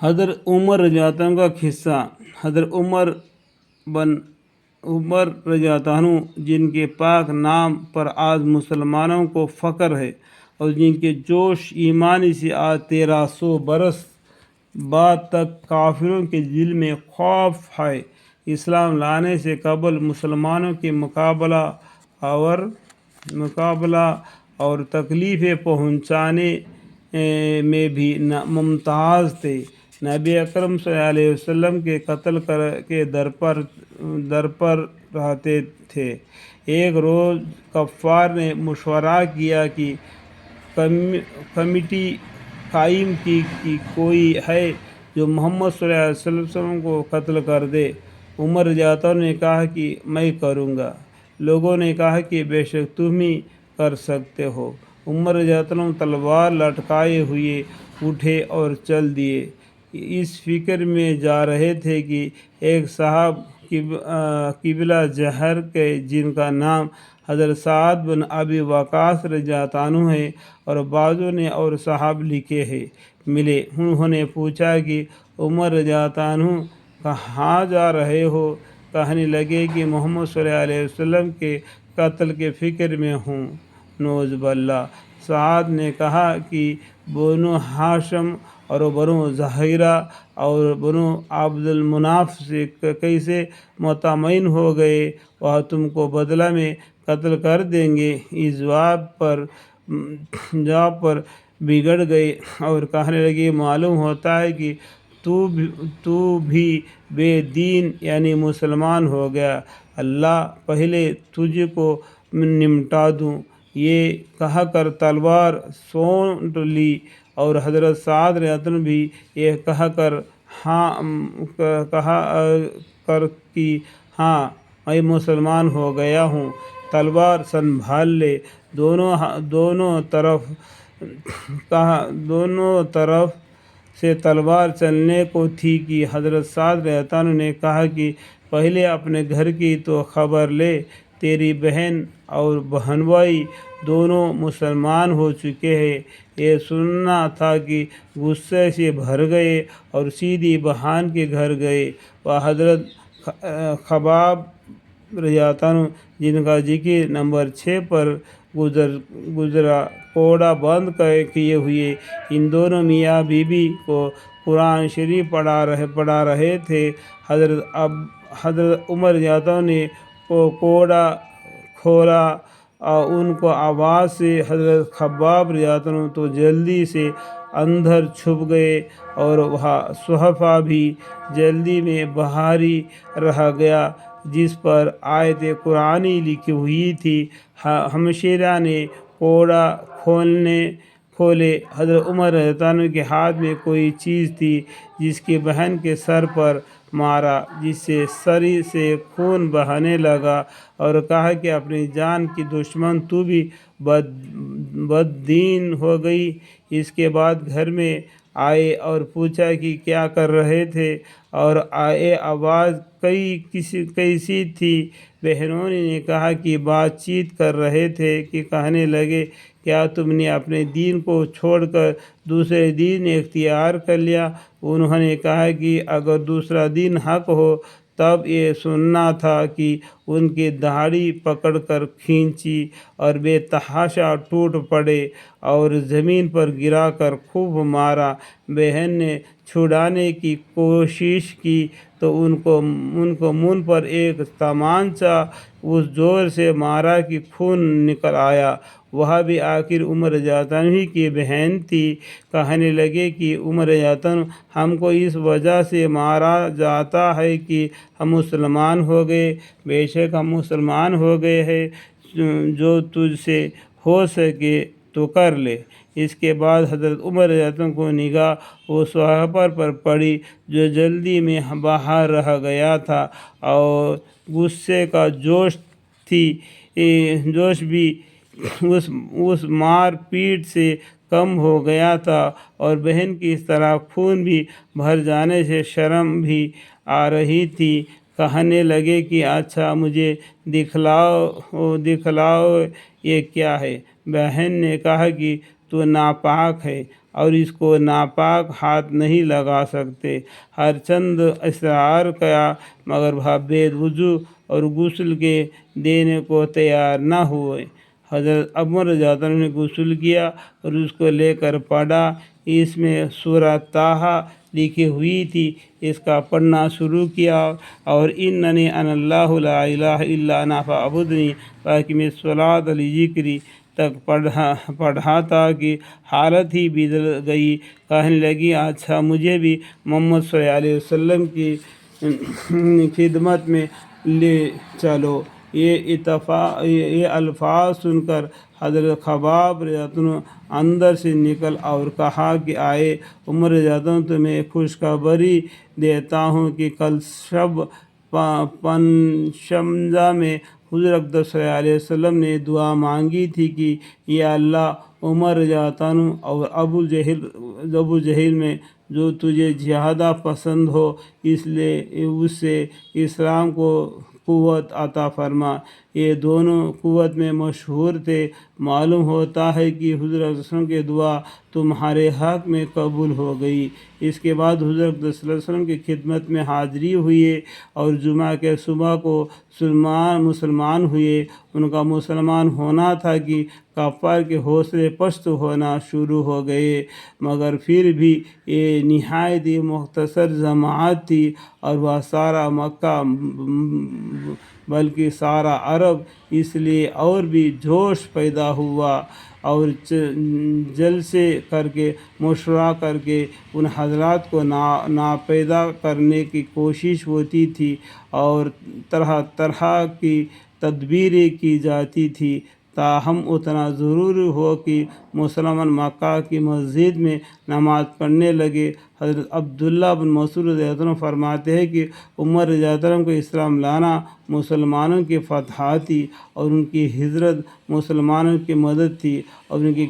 حضرت عمر رضی اللہ عنہ کا قصہ۔ حضرت عمر رضی اللہ عنہ جن کے پاک نام پر آج مسلمانوں کو فخر ہے اور جن کے جوش ایمانی سے آج 1300 برس بعد تک کافروں کے دل میں خوف ہے، اسلام لانے سے قبل مسلمانوں کے مقابلہ اور تکلیفیں پہنچانے میں بھی ممتاز تھے۔ نبی اکرم صلی اللہ علیہ وسلم کے قتل کے در پر رہتے تھے۔ ایک روز کفار نے مشورہ کیا کہ کمیٹی قائم کی کہ کوئی ہے جو محمد صلی اللہ علیہ وسلم کو قتل کر دے۔ عمر رضی اللہ عنہ نے کہا کہ میں کروں گا۔ لوگوں نے کہا کہ بے شک تم ہی کر سکتے ہو۔ عمر رضی اللہ عنہ تلوار لٹکائے ہوئے اٹھے اور چل دیے۔ اس فکر میں جا رہے تھے کہ ایک صاحب قبلہ جہر کے جن کا نام حضرت سعد بن ابی وقاص رضی اللہ عنہ ہے اور بعضوں نے اور صاحب لکھے ہیں، ملے۔ انہوں نے پوچھا کہ عمر رضی اللہ عنہ کہاں جا رہے ہو؟ کہنے لگے کہ محمد صلی اللہ علیہ وسلم کے قتل کے فکر میں ہوں، نعوذ باللہ۔ سعد نے کہا کہ بنو ہاشم اور بنو زہیرہ اور بنو عبد المناف سے کیسے مطمئن ہو گئے، وہ تم کو بدلہ میں قتل کر دیں گے۔ اس جواب پر بگڑ گئے اور کہنے لگے معلوم ہوتا ہے کہ تو بھی بے دین یعنی مسلمان ہو گیا، اللہ پہلے تجھ کو نمٹا دوں۔ یہ کہہ کر تلوار سونٹ لی اور حضرت سعد رضی اللہ عنہ بھی یہ کہہ کر کہ ہاں میں مسلمان ہو گیا ہوں، تلوار سنبھال لے۔ دونوں طرف سے تلوار چلنے کو تھی کہ حضرت سعد رضی اللہ عنہ نے کہا کہ پہلے اپنے گھر کی تو خبر لے، تیری بہن اور بہن بھائی دونوں مسلمان ہو چکے ہیں۔ یہ سننا تھا کہ غصے سے بھر گئے اور سیدھی بہن کے گھر گئے۔ وہ حضرت خباب رضی اللہ عنہ جن کا ذکر نمبر 6 پر گزرا، کوڑا بند کیے ہوئے ان دونوں میاں بیوی کو قرآن شریف پڑھا رہے تھے۔ حضرت عمر رضی اللہ عنہ نے کوڑا کھولا اور ان کو آواز سے حضرت خباب رضی اللہ عنہ تو جلدی سے اندر چھپ گئے اور وہ صحیفہ بھی جلدی میں باہری رہ گیا جس پر آیت قرآنی لکھی ہوئی تھی۔ ہمشیرہ نے کوڑا کھولے۔ حضرت عمر رضی اللہ عنہ کے ہاتھ میں کوئی چیز تھی جس کی بہن کے سر پر مارا، جس سے سر سے خون بہنے لگا اور کہا کہ اپنی جان کی دشمن تو بھی بد دین ہو گئی۔ اس کے بعد گھر میں آئے اور پوچھا کہ کیا کر رہے تھے اور یہ آواز کیسی تھی؟ بہنوں نے کہا کہ بات چیت کر رہے تھے کہ کہنے لگے کیا تم نے اپنے دین کو چھوڑ کر دوسرے دین اختیار کر لیا؟ انہوں نے کہا کہ اگر دوسرا دین حق ہو تب یہ سننا تھا کہ ان کی داڑھی پکڑ کر کھینچی اور بے تحاشا ٹوٹ پڑے اور زمین پر گرا کر خوب مارا۔ بہن نے چھڑانے کی کوشش کی تو ان کو منہ پر ایک تمانچہ اس زور سے مارا کہ خون نکل آیا۔ وہ بھی آخر عمر رضی اللہ عنہ کی بہن تھی۔ کہنے لگے کہ عمر رضی اللہ عنہ ہم کو اس وجہ سے مارا جاتا ہے کہ ہم مسلمان ہو گئے، بے شک ہم مسلمان ہو گئے ہیں، جو تجھ سے ہو سکے تو کر لے۔ اس کے بعد حضرت عمر رضی اللہ عنہ کو نگاہ اس صحیفے پر پڑی جو جلدی میں باہر رہ گیا تھا اور غصے کا جوش بھی اس مار پیٹ سے کم ہو گیا تھا اور بہن کی اس طرح خون بھی بھر جانے سے شرم بھی آ رہی تھی۔ کہنے لگے کہ اچھا مجھے دکھلاؤ یہ کیا ہے؟ بہن نے کہا کہ تو ناپاک ہے اور اس کو ناپاک ہاتھ نہیں لگا سکتے۔ ہر چند اصرار کیا مگر وہ بے وضو اور غسل کے دینے کو تیار نہ ہوئے۔ حضرت عمر رضی اللہ عنہ نے غسل کیا اور اس کو لے کر پڑھا۔ اس میں سورہ طٰہٰ لکھی ہوئی تھی، اس کا پڑھنا شروع کیا اور اننی انا اللہ لا الہ الا انا فاعبدنی واقم الصلاۃ لذکری تک پڑھا تھا کہ حالت ہی بدل گئی۔ کہنے لگی اچھا مجھے بھی محمد صلی اللہ علیہ وسلم کی خدمت میں لے چلو۔ یہ الفاظ سن کر حضرت خباب رضی اللہ عنہ اندر سے نکل اور کہا کہ آئے عمر رضی اللہ عنہ تمہیں خوشخبری دیتا ہوں کہ کل شب پنجشنبہ میں حضور اقدس صلی اللہ علیہ وسلم نے دعا مانگی تھی کہ یا اللہ عمر رضی اللہ عنہ اور ابو جہل میں جو تجھے زیادہ پسند ہو اس لیے اس سے اسلام کو قوت عطا فرما۔ یہ دونوں قوت میں مشہور تھے۔ معلوم ہوتا ہے کہ حضور صلی اللہ علیہ وسلم کی دعا تمہارے حق میں قبول ہو گئی۔ اس کے بعد حضور اقدس صلی اللہ علیہ وسلم کی خدمت میں حاضری ہوئے اور جمعہ کے صبح کو مسلمان ہوئے۔ ان کا مسلمان ہونا تھا کہ کفار کے حوصلے پست ہونا شروع ہو گئے، مگر پھر بھی یہ نہایت ہی مختصر جماعت تھی اور وہ سارا مکہ بلکہ سارا عرب، اس لیے اور بھی جوش پیدا ہوا اور جلسے کر کے مشورہ کر کے ان حضرات کو ناپیدا کرنے کی کوشش ہوتی تھی اور طرح طرح کی تدبیریں کی جاتی تھی۔ تاہم اتنا ضروری ہو کہ مسلمان مکہ کی مسجد میں نماز پڑھنے لگے۔ حضرت عبداللہ بن مسعود رضی اللہ عنہ فرماتے ہیں کہ عمر رضی اللہ عنہ کو اسلام لانا مسلمانوں کی فتح تھی اور ان کی ہجرت مسلمانوں کی مدد تھی اور ان کی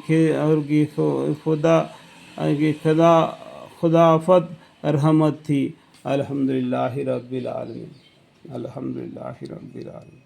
خلافت رحمت تھی۔ الحمدللہ رب العالمین، الحمدللہ رب العالمین۔